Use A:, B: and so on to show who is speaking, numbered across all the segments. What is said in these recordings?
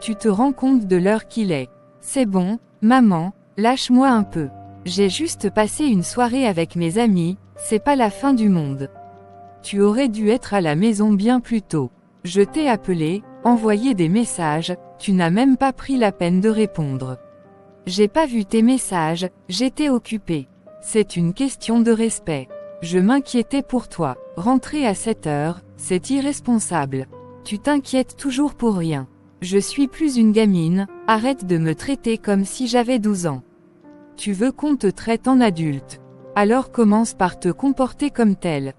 A: Tu te rends compte de l'heure qu'il est. C'est bon, maman, lâche-moi un peu. J'ai juste passé une soirée avec mes amis, c'est pas la fin du monde. Tu aurais dû être à la maison bien plus tôt. Je t'ai appelé, envoyé des messages, tu n'as même pas pris la peine de répondre. J'ai pas vu tes messages, j'étais occupée. C'est une question de respect. Je m'inquiétais pour toi. Rentrer à 7 heures, c'est irresponsable. Tu t'inquiètes toujours pour rien. Je suis plus une gamine, arrête de me traiter comme si j'avais 12 ans. Tu veux qu'on te traite en adulte. Alors commence par te comporter comme tel.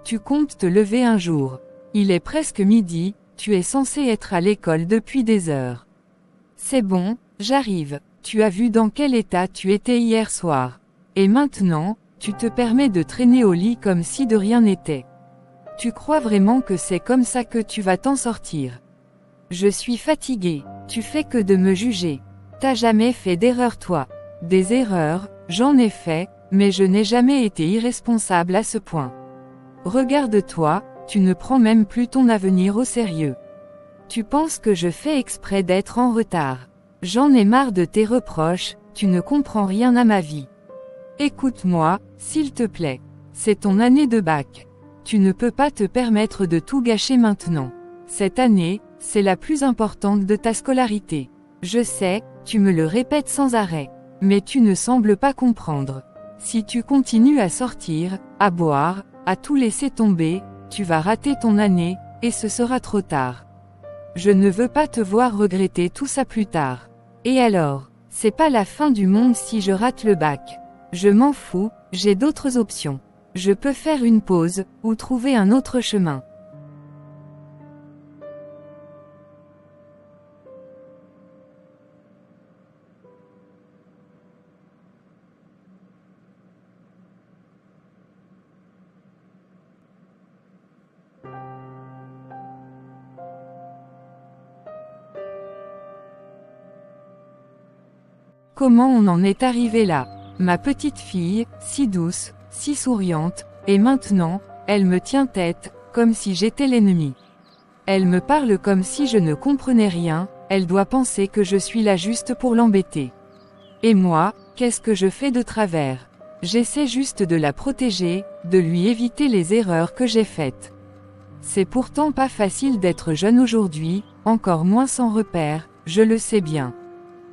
A: Tu comptes te lever un jour. Il est presque midi, tu es censé être à l'école depuis des heures. C'est bon, j'arrive. Tu as vu dans quel état tu étais hier soir. Et maintenant, tu te permets de traîner au lit comme si de rien n'était. Tu crois vraiment que c'est comme ça que tu vas t'en sortir? Je suis fatiguée, tu fais que de me juger. T'as jamais fait d'erreur toi. Des erreurs, j'en ai fait, mais je n'ai jamais été irresponsable à ce point. Regarde-toi, tu ne prends même plus ton avenir au sérieux. Tu penses que je fais exprès d'être en retard. J'en ai marre de tes reproches, tu ne comprends rien à ma vie. Écoute-moi, s'il te plaît. C'est ton année de bac. Tu ne peux pas te permettre de tout gâcher maintenant. Cette année, c'est la plus importante de ta scolarité. Je sais, tu me le répètes sans arrêt. Mais tu ne sembles pas comprendre. Si tu continues à sortir, à boire, à tout laisser tomber, tu vas rater ton année, et ce sera trop tard. Je ne veux pas te voir regretter tout ça plus tard. Et alors, c'est pas la fin du monde si je rate le bac. Je m'en fous, j'ai d'autres options. Je peux faire une pause, ou trouver un autre chemin. Comment on en est arrivé là? Ma petite fille, si douce, si souriante, et maintenant, elle me tient tête, comme si j'étais l'ennemi. Elle me parle comme si je ne comprenais rien, elle doit penser que je suis là juste pour l'embêter. Et moi, qu'est-ce que je fais de travers? J'essaie juste de la protéger, de lui éviter les erreurs que j'ai faites. C'est pourtant pas facile d'être jeune aujourd'hui, encore moins sans repère, je le sais bien.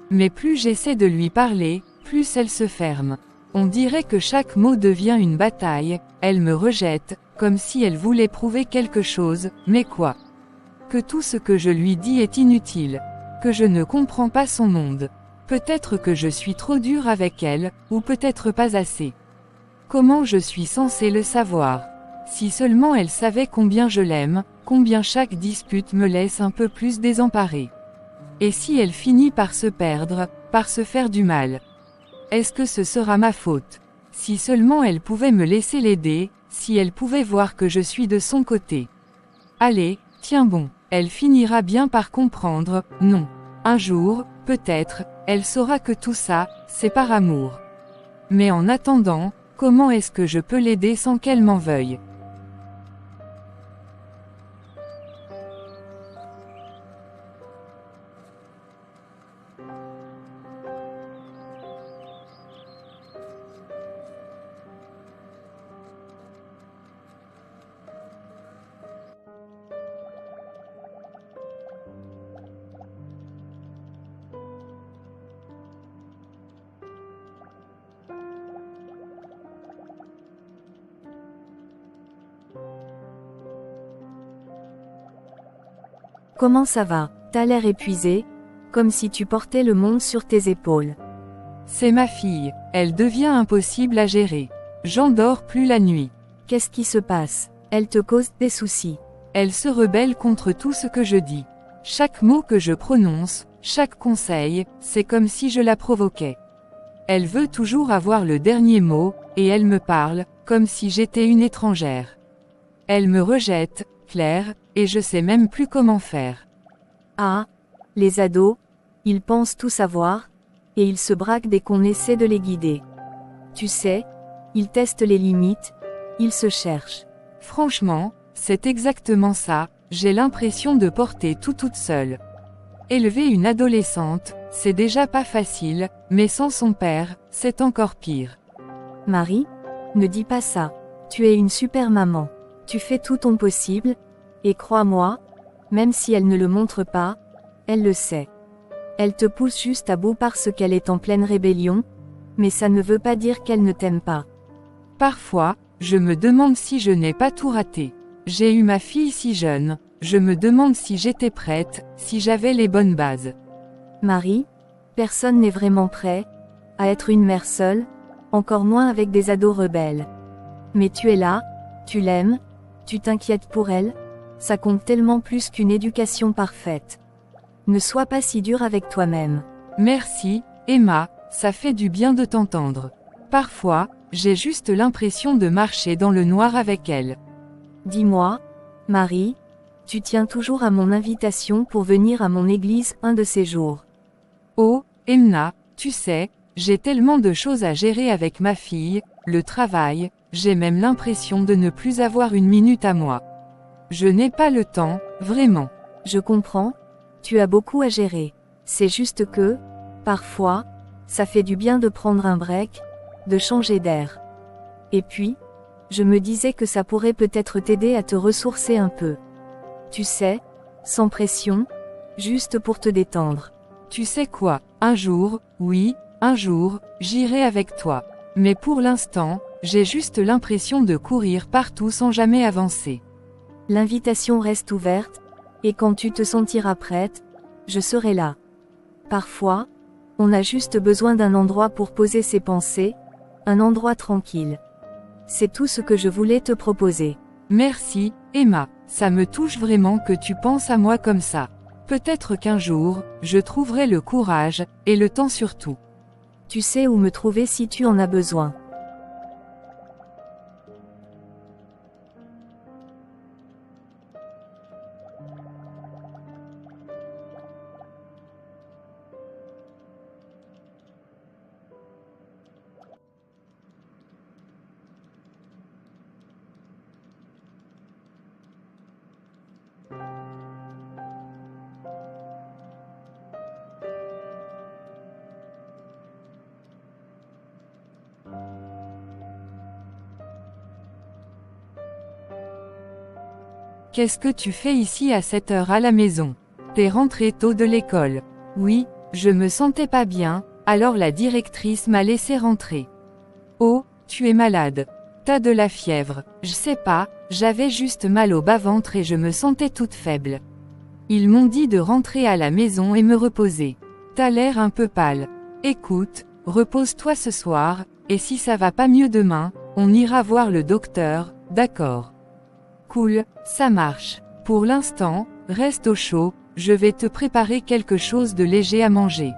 A: Mais plus j'essaie de lui parler, plus elle se ferme. On dirait que chaque mot devient une bataille, elle me rejette, comme si elle voulait prouver quelque chose, mais quoi? Que tout ce que je lui dis est inutile. Que je ne comprends pas son monde. Peut-être que je suis trop dure avec elle, ou peut-être pas assez. Comment je suis censée le savoir? Si seulement elle savait combien je l'aime, combien chaque dispute me laisse un peu plus désemparée. Et si elle finit par se perdre, par se faire du mal? Est-ce que ce sera ma faute? Si seulement elle pouvait me laisser l'aider, si elle pouvait voir que je suis de son côté. Allez, tiens bon, elle finira bien par comprendre, non. Un jour, peut-être, elle saura que tout ça, c'est par amour. Mais en attendant, comment est-ce que je peux l'aider sans qu'elle m'en veuille?
B: Comment ça va? T'as l'air épuisé, comme si tu portais le monde sur tes épaules.
A: C'est ma fille, elle devient impossible à gérer. J'endors plus la nuit.
B: Qu'est-ce qui se passe? Elle te cause des soucis.
A: Elle se rebelle contre tout ce que je dis. Chaque mot que je prononce, chaque conseil, c'est comme si je la provoquais. Elle veut toujours avoir le dernier mot, et elle me parle, comme si j'étais une étrangère. Elle me rejette, Claire, et je sais même plus comment faire.
B: Ah, les ados, ils pensent tout savoir, et ils se braquent dès qu'on essaie de les guider. Tu sais, ils testent les limites, ils se cherchent.
A: Franchement, c'est exactement ça, j'ai l'impression de porter tout toute seule. Élever une adolescente, c'est déjà pas facile, mais sans son père, c'est encore pire.
B: Marie, ne dis pas ça. Tu es une super maman. Tu fais tout ton possible, et crois-moi, même si elle ne le montre pas, elle le sait. Elle te pousse juste à bout parce qu'elle est en pleine rébellion, mais ça ne veut pas dire qu'elle ne t'aime pas.
A: Parfois, je me demande si je n'ai pas tout raté. J'ai eu ma fille si jeune, je me demande si j'étais prête, si j'avais les bonnes bases.
B: Marie, personne n'est vraiment prêt à être une mère seule, encore moins avec des ados rebelles. Mais tu es là, tu l'aimes, tu t'inquiètes pour elle, ça compte tellement plus qu'une éducation parfaite. Ne sois pas si dur avec toi-même.
A: Merci, Emma, ça fait du bien de t'entendre. Parfois, j'ai juste l'impression de marcher dans le noir avec elle.
B: Dis-moi, Marie, tu tiens toujours à mon invitation pour venir à mon église un de ces jours.
A: Oh, Emma, tu sais, j'ai tellement de choses à gérer avec ma fille, le travail, j'ai même l'impression de ne plus avoir une minute à moi. Je n'ai pas le temps, vraiment.
B: Je comprends, tu as beaucoup à gérer. C'est juste que, parfois, ça fait du bien de prendre un break, de changer d'air. Et puis, je me disais que ça pourrait peut-être t'aider à te ressourcer un peu. Tu sais, sans pression, juste pour te détendre.
A: Tu sais quoi, un jour, oui, un jour, j'irai avec toi. Mais pour l'instant, j'ai juste l'impression de courir partout sans jamais avancer.
B: L'invitation reste ouverte, et quand tu te sentiras prête, je serai là. Parfois, on a juste besoin d'un endroit pour poser ses pensées, un endroit tranquille. C'est tout ce que je voulais te proposer.
A: Merci, Emma, ça me touche vraiment que tu penses à moi comme ça. Peut-être qu'un jour, je trouverai le courage, et le temps surtout.
B: Tu sais où me trouver si tu en as besoin.
A: Qu'est-ce que tu fais ici à cette heure à la maison? T'es rentré tôt de l'école. Oui, je me sentais pas bien, alors la directrice m'a laissé rentrer. Oh, tu es malade. T'as de la fièvre. Je sais pas, j'avais juste mal au bas-ventre et je me sentais toute faible. Ils m'ont dit de rentrer à la maison et me reposer. T'as l'air un peu pâle. Écoute, repose-toi ce soir, et si ça va pas mieux demain, on ira voir le docteur, d'accord? Cool, ça marche. Pour l'instant, reste au chaud, je vais te préparer quelque chose de léger à manger.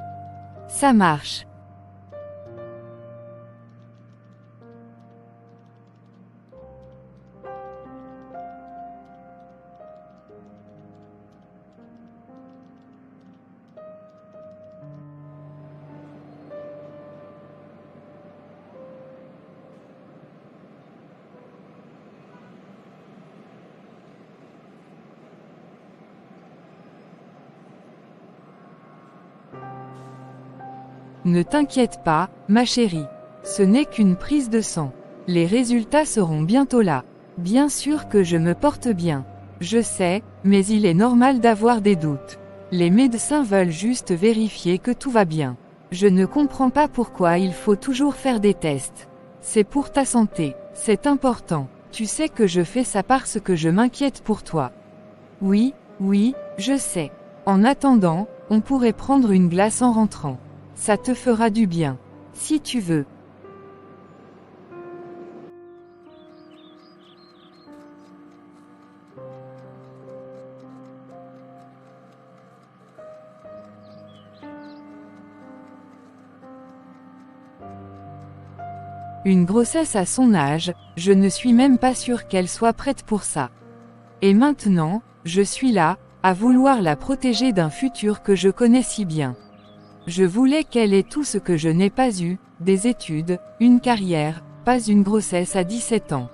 A: Ça marche. Ne t'inquiète pas, ma chérie. Ce n'est qu'une prise de sang. Les résultats seront bientôt là. Bien sûr que je me porte bien. Je sais, mais il est normal d'avoir des doutes. Les médecins veulent juste vérifier que tout va bien. Je ne comprends pas pourquoi il faut toujours faire des tests. C'est pour ta santé, c'est important. Tu sais que je fais ça parce que je m'inquiète pour toi. Oui, oui, je sais. En attendant, on pourrait prendre une glace en rentrant. Ça te fera du bien. Si tu veux. Une grossesse à son âge, je ne suis même pas sûre qu'elle soit prête pour ça. Et maintenant, je suis là, à vouloir la protéger d'un futur que je connais si bien. Je voulais qu'elle ait tout ce que je n'ai pas eu, des études, une carrière, pas une grossesse à 17 ans.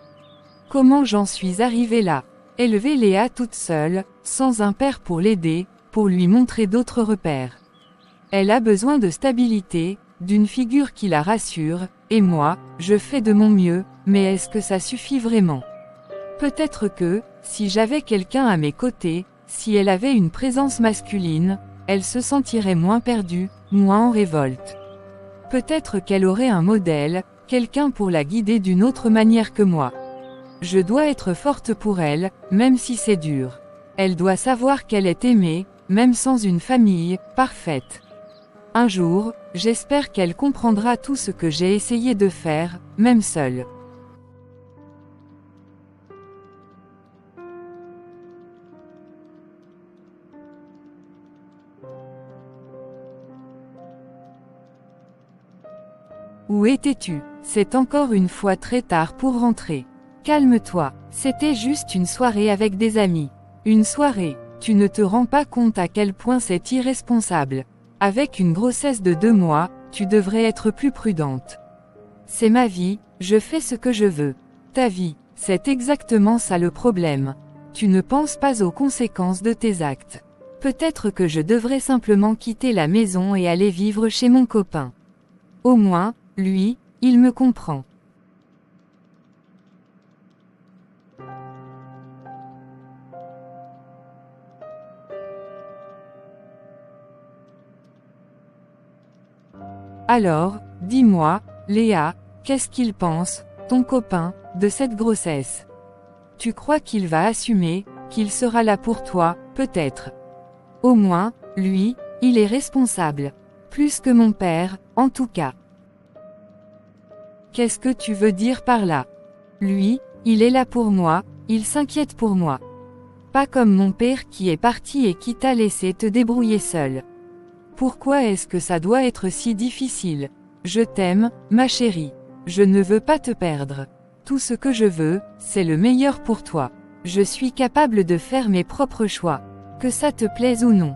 A: Comment j'en suis arrivée là? Élever Léa toute seule, sans un père pour l'aider, pour lui montrer d'autres repères. Elle a besoin de stabilité, d'une figure qui la rassure, et moi, je fais de mon mieux, mais est-ce que ça suffit vraiment? Peut-être que, si j'avais quelqu'un à mes côtés, si elle avait une présence masculine, elle se sentirait moins perdue, moins en révolte. Peut-être qu'elle aurait un modèle, quelqu'un pour la guider d'une autre manière que moi. Je dois être forte pour elle, même si c'est dur. Elle doit savoir qu'elle est aimée, même sans une famille parfaite. Un jour, j'espère qu'elle comprendra tout ce que j'ai essayé de faire, même seule. Où étais-tu? C'est encore une fois très tard pour rentrer. Calme-toi, c'était juste une soirée avec des amis. Une soirée, tu ne te rends pas compte à quel point c'est irresponsable. Avec une grossesse de 2 mois, tu devrais être plus prudente. C'est ma vie, je fais ce que je veux. Ta vie, c'est exactement ça le problème. Tu ne penses pas aux conséquences de tes actes. Peut-être que je devrais simplement quitter la maison et aller vivre chez mon copain. Au moins, lui, il me comprend. Alors, dis-moi, Léa, qu'est-ce qu'il pense, ton copain, de cette grossesse? Tu crois qu'il va assumer, qu'il sera là pour toi, peut-être? Au moins, lui, il est responsable. Plus que mon père, en tout cas. Qu'est-ce que tu veux dire par là? Lui, il est là pour moi, il s'inquiète pour moi. Pas comme mon père qui est parti et qui t'a laissé te débrouiller seul. Pourquoi est-ce que ça doit être si difficile? Je t'aime, ma chérie. Je ne veux pas te perdre. Tout ce que je veux, c'est le meilleur pour toi. Je suis capable de faire mes propres choix. Que ça te plaise ou non.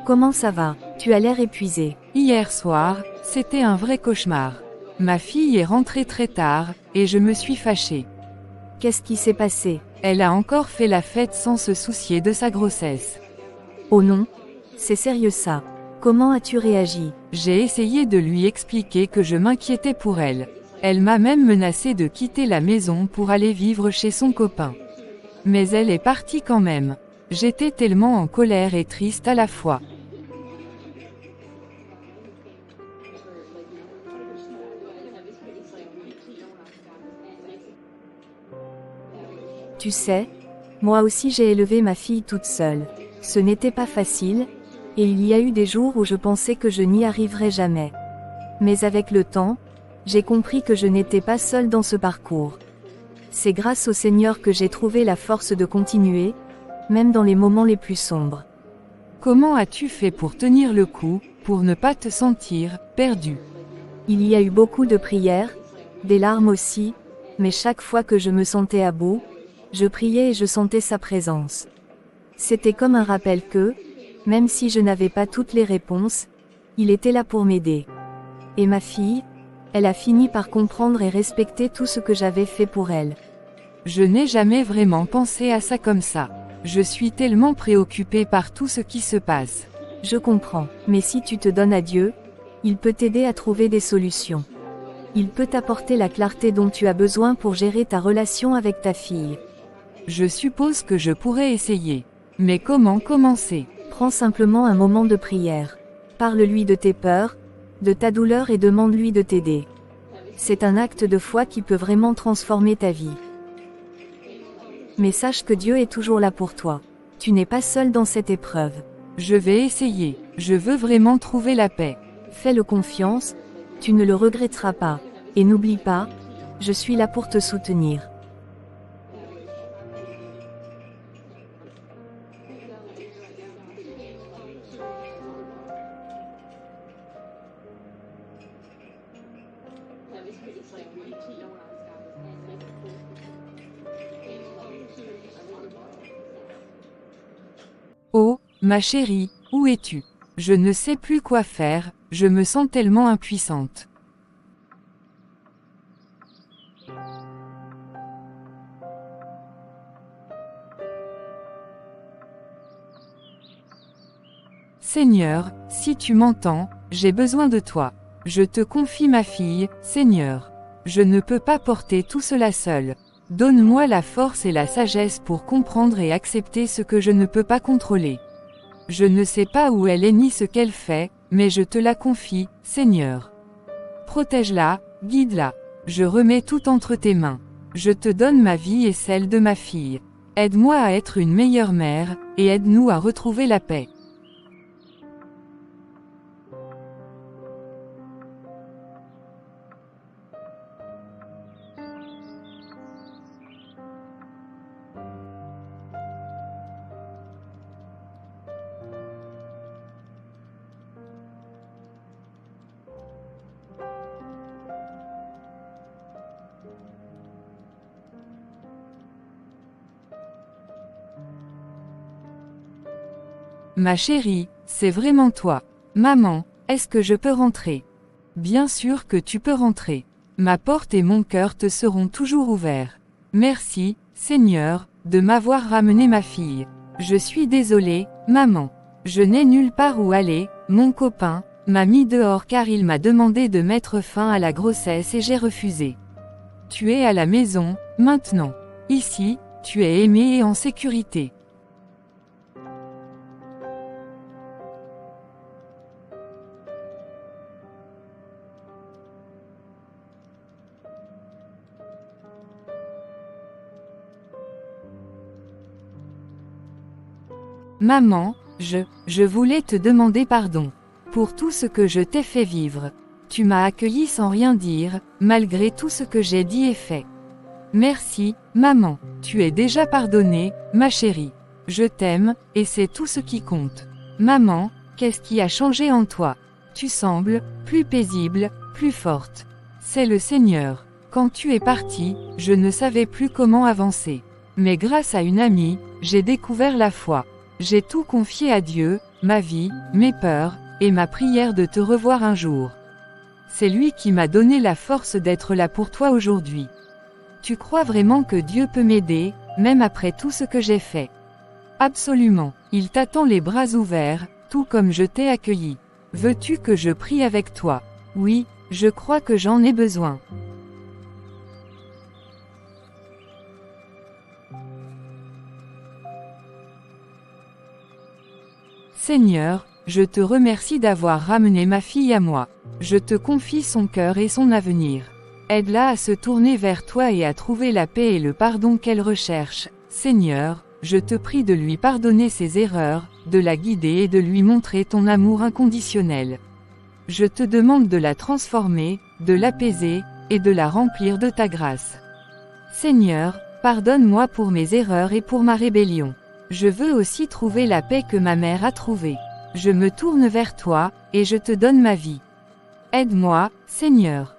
B: Comment ça va? Tu as l'air épuisé.
A: Hier soir, c'était un vrai cauchemar. Ma fille est rentrée très tard, et je me suis fâchée.
B: Qu'est-ce qui s'est passé?
A: Elle a encore fait la fête sans se soucier de sa grossesse.
B: Oh non? C'est sérieux ça. Comment as-tu réagi?
A: J'ai essayé de lui expliquer que je m'inquiétais pour elle. Elle m'a même menacé de quitter la maison pour aller vivre chez son copain. Mais elle est partie quand même. J'étais tellement en colère et triste à la fois.
B: Tu sais, moi aussi j'ai élevé ma fille toute seule. Ce n'était pas facile, et il y a eu des jours où je pensais que je n'y arriverais jamais. Mais avec le temps, j'ai compris que je n'étais pas seule dans ce parcours. C'est grâce au Seigneur que j'ai trouvé la force de continuer, même dans les moments les plus sombres.
A: Comment as-tu fait pour tenir le coup, pour ne pas te sentir perdu?
B: Il y a eu beaucoup de prières, des larmes aussi, mais chaque fois que je me sentais à bout, je priais et je sentais sa présence. C'était comme un rappel que, même si je n'avais pas toutes les réponses, il était là pour m'aider. Et ma fille, elle a fini par comprendre et respecter tout ce que j'avais fait pour elle.
A: Je n'ai jamais vraiment pensé à ça comme ça. Je suis tellement préoccupée par tout ce qui se passe.
B: Je comprends, mais si tu te donnes à Dieu, il peut t'aider à trouver des solutions. Il peut t'apporter la clarté dont tu as besoin pour gérer ta relation avec ta fille.
A: Je suppose que je pourrais essayer. Mais comment commencer?
B: Prends simplement un moment de prière. Parle-lui de tes peurs, de ta douleur et demande-lui de t'aider. C'est un acte de foi qui peut vraiment transformer ta vie. Mais sache que Dieu est toujours là pour toi. Tu n'es pas seul dans cette épreuve.
A: Je vais essayer. Je veux vraiment trouver la paix.
B: Fais-le confiance, tu ne le regretteras pas. Et n'oublie pas, je suis là pour te soutenir.
A: Oh, ma chérie, où es-tu? Je ne sais plus quoi faire, je me sens tellement impuissante. Seigneur, si tu m'entends, j'ai besoin de toi. Je te confie ma fille, Seigneur. Je ne peux pas porter tout cela seul. Donne-moi la force et la sagesse pour comprendre et accepter ce que je ne peux pas contrôler. Je ne sais pas où elle est ni ce qu'elle fait, mais je te la confie, Seigneur. Protège-la, guide-la. Je remets tout entre tes mains. Je te donne ma vie et celle de ma fille. Aide-moi à être une meilleure mère, et aide-nous à retrouver la paix. Ma chérie, c'est vraiment toi. Maman, est-ce que je peux rentrer? Bien sûr que tu peux rentrer. Ma porte et mon cœur te seront toujours ouverts. Merci, Seigneur, de m'avoir ramené ma fille. Je suis désolée, maman. Je n'ai nulle part où aller, mon copain m'a mis dehors car il m'a demandé de mettre fin à la grossesse et j'ai refusé. Tu es à la maison, maintenant. Ici, tu es aimé et en sécurité. Maman, je voulais te demander pardon. Pour tout ce que je t'ai fait vivre. Tu m'as accueilli sans rien dire, malgré tout ce que j'ai dit et fait. Merci, maman. Tu es déjà pardonnée, ma chérie. Je t'aime, et c'est tout ce qui compte. Maman, qu'est-ce qui a changé en toi? Tu sembles plus paisible, plus forte. C'est le Seigneur. Quand tu es partie, je ne savais plus comment avancer. Mais grâce à une amie, j'ai découvert la foi. J'ai tout confié à Dieu, ma vie, mes peurs, et ma prière de te revoir un jour. C'est lui qui m'a donné la force d'être là pour toi aujourd'hui. Tu crois vraiment que Dieu peut m'aider, même après tout ce que j'ai fait? Absolument, il t'attend les bras ouverts, tout comme je t'ai accueilli. Veux-tu que je prie avec toi? Oui, je crois que j'en ai besoin. Seigneur, je te remercie d'avoir ramené ma fille à moi. Je te confie son cœur et son avenir. Aide-la à se tourner vers toi et à trouver la paix et le pardon qu'elle recherche. Seigneur, je te prie de lui pardonner ses erreurs, de la guider et de lui montrer ton amour inconditionnel. Je te demande de la transformer, de l'apaiser, et de la remplir de ta grâce. Seigneur, pardonne-moi pour mes erreurs et pour ma rébellion. Je veux aussi trouver la paix que ma mère a trouvée. Je me tourne vers toi, et je te donne ma vie. Aide-moi, Seigneur.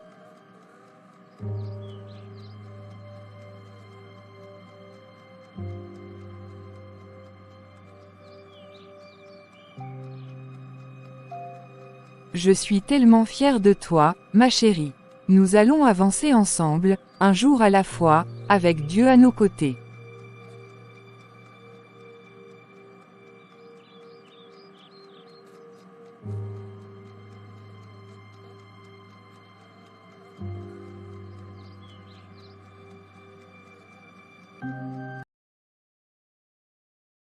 A: Je suis tellement fière de toi, ma chérie. Nous allons avancer ensemble, un jour à la fois, avec Dieu à nos côtés.